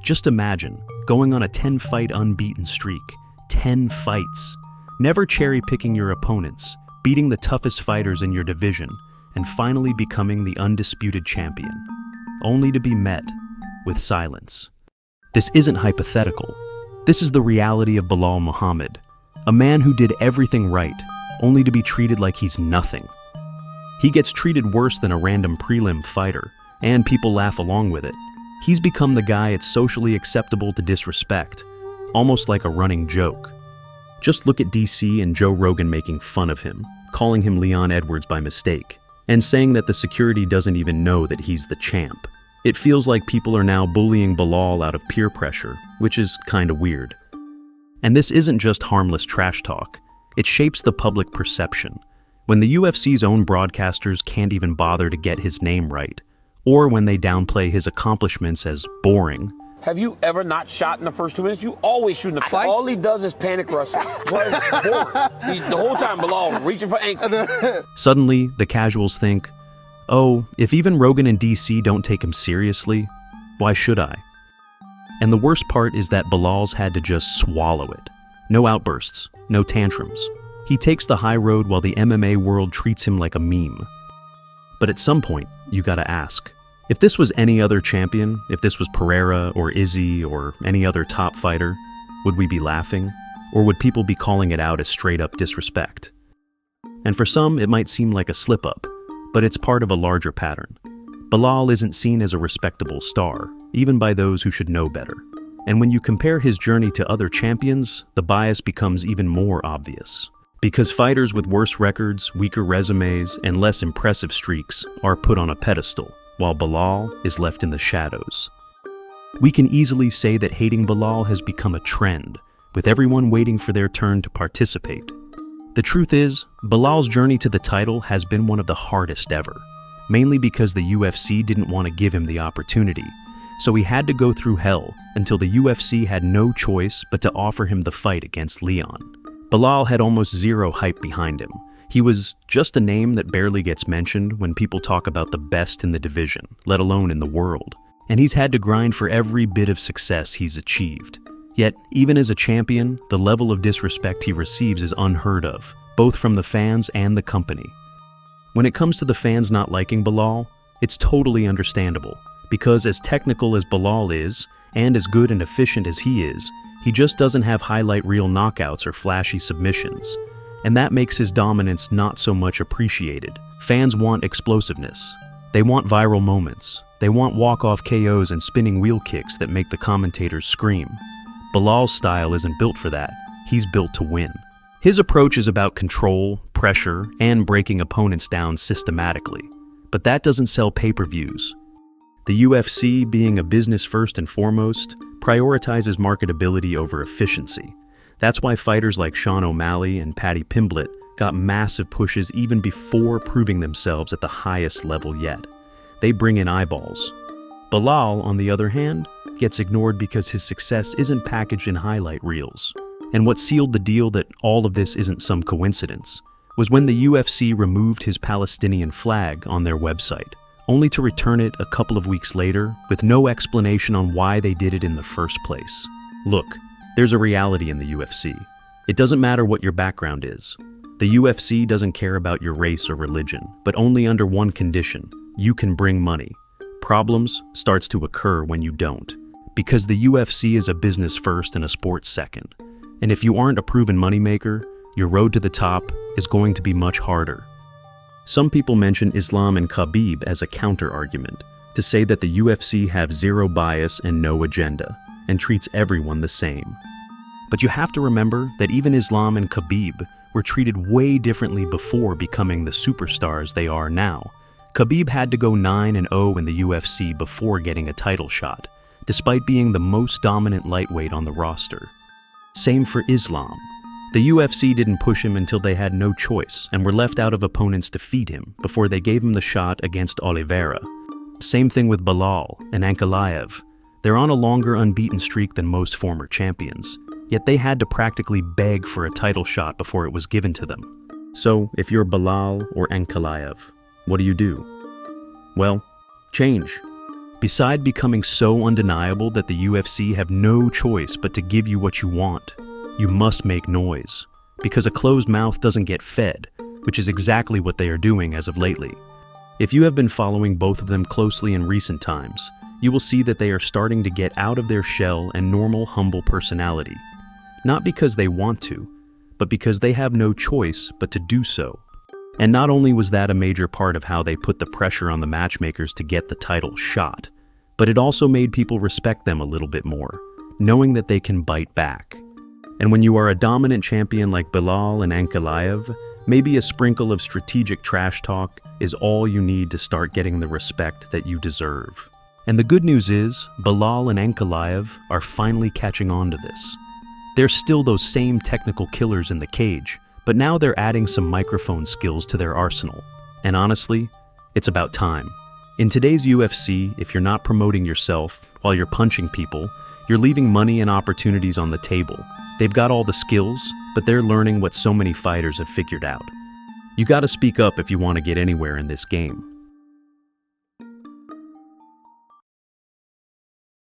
Just imagine going on a 10-fight unbeaten streak. 10 fights. Never cherry-picking your opponents, beating the toughest fighters in your division, and finally becoming the undisputed champion, only to be met with silence. This isn't hypothetical. This is the reality of Belal Muhammad, a man who did everything right, only to be treated like he's nothing. He gets treated worse than a random prelim fighter, and people laugh along with it. He's become the guy it's socially acceptable to disrespect, almost like a running joke. Just look at DC and Joe Rogan making fun of him, calling him Leon Edwards by mistake, and saying that the security doesn't even know that he's the champ. It feels like people are now bullying Belal out of peer pressure, which is kinda weird. And this isn't just harmless trash talk. It shapes the public perception. When the UFC's own broadcasters can't even bother to get his name right, or when they downplay his accomplishments as boring. Have you ever not shot in the first 2 minutes? You always shoot in the fight. All he does is panic wrestle. The whole time Belal reaching for ankle. Suddenly, the casuals think, oh, if even Rogan and DC don't take him seriously, why should I? And the worst part is that Belal's had to just swallow it. No outbursts, no tantrums. He takes the high road while the MMA world treats him like a meme. But at some point, you gotta ask, if this was any other champion, if this was Pereira or Izzy or any other top fighter, would we be laughing? Or would people be calling it out as straight-up disrespect? And for some, it might seem like a slip-up, but it's part of a larger pattern. Belal isn't seen as a respectable star, even by those who should know better. And when you compare his journey to other champions, the bias becomes even more obvious. Because fighters with worse records, weaker resumes, and less impressive streaks are put on a pedestal, while Belal is left in the shadows. We can easily say that hating Belal has become a trend, with everyone waiting for their turn to participate. The truth is, Belal's journey to the title has been one of the hardest ever, mainly because the UFC didn't want to give him the opportunity, so he had to go through hell until the UFC had no choice but to offer him the fight against Leon. Belal had almost zero hype behind him. He was just a name that barely gets mentioned when people talk about the best in the division, let alone in the world. And he's had to grind for every bit of success he's achieved. Yet, even as a champion, the level of disrespect he receives is unheard of, both from the fans and the company. When it comes to the fans not liking Belal, it's totally understandable, because as technical as Belal is, and as good and efficient as he just doesn't have highlight reel knockouts or flashy submissions. And that makes his dominance not so much appreciated. Fans want explosiveness. They want viral moments. They want walk-off KOs and spinning wheel kicks that make the commentators scream. Belal's style isn't built for that. He's built to win. His approach is about control, pressure, and breaking opponents down systematically. But that doesn't sell pay-per-views. The UFC, being a business first and foremost, prioritizes marketability over efficiency. That's why fighters like Sean O'Malley and Paddy Pimblett got massive pushes even before proving themselves at the highest level yet. They bring in eyeballs. Belal, on the other hand, gets ignored because his success isn't packaged in highlight reels. And what sealed the deal that all of this isn't some coincidence was when the UFC removed his Palestinian flag on their website, only to return it a couple of weeks later with no explanation on why they did it in the first place. Look, there's a reality in the UFC. It doesn't matter what your background is. The UFC doesn't care about your race or religion, but only under one condition: you can bring money. Problems starts to occur when you don't, because the UFC is a business first and a sport second. And if you aren't a proven moneymaker, your road to the top is going to be much harder. Some people mention Islam and Khabib as a counter-argument, to say that the UFC have zero bias and no agenda, and treats everyone the same. But you have to remember that even Islam and Khabib were treated way differently before becoming the superstars they are now. Khabib had to go 9-0 in the UFC before getting a title shot, despite being the most dominant lightweight on the roster. Same for Islam. The UFC didn't push him until they had no choice and were left out of opponents to feed him before they gave him the shot against Oliveira. Same thing with Belal and Ankalaev. They're on a longer unbeaten streak than most former champions, yet they had to practically beg for a title shot before it was given to them. So, if you're Belal or Ankalaev, what do? Well, change. Beside becoming so undeniable that the UFC have no choice but to give you what you want, you must make noise, because a closed mouth doesn't get fed, which is exactly what they are doing as of lately. If you have been following both of them closely in recent times, you will see that they are starting to get out of their shell and normal, humble personality. Not because they want to, but because they have no choice but to do so. And not only was that a major part of how they put the pressure on the matchmakers to get the title shot, but it also made people respect them a little bit more, knowing that they can bite back. And when you are a dominant champion like Belal and Ankalaev, maybe a sprinkle of strategic trash talk is all you need to start getting the respect that you deserve. And the good news is, Belal and Ankalaev are finally catching on to this. They're still those same technical killers in the cage, but now they're adding some microphone skills to their arsenal. And honestly, it's about time. In today's UFC, if you're not promoting yourself while you're punching people, you're leaving money and opportunities on the table. They've got all the skills, but they're learning what so many fighters have figured out. You gotta speak up if you want to get anywhere in this game.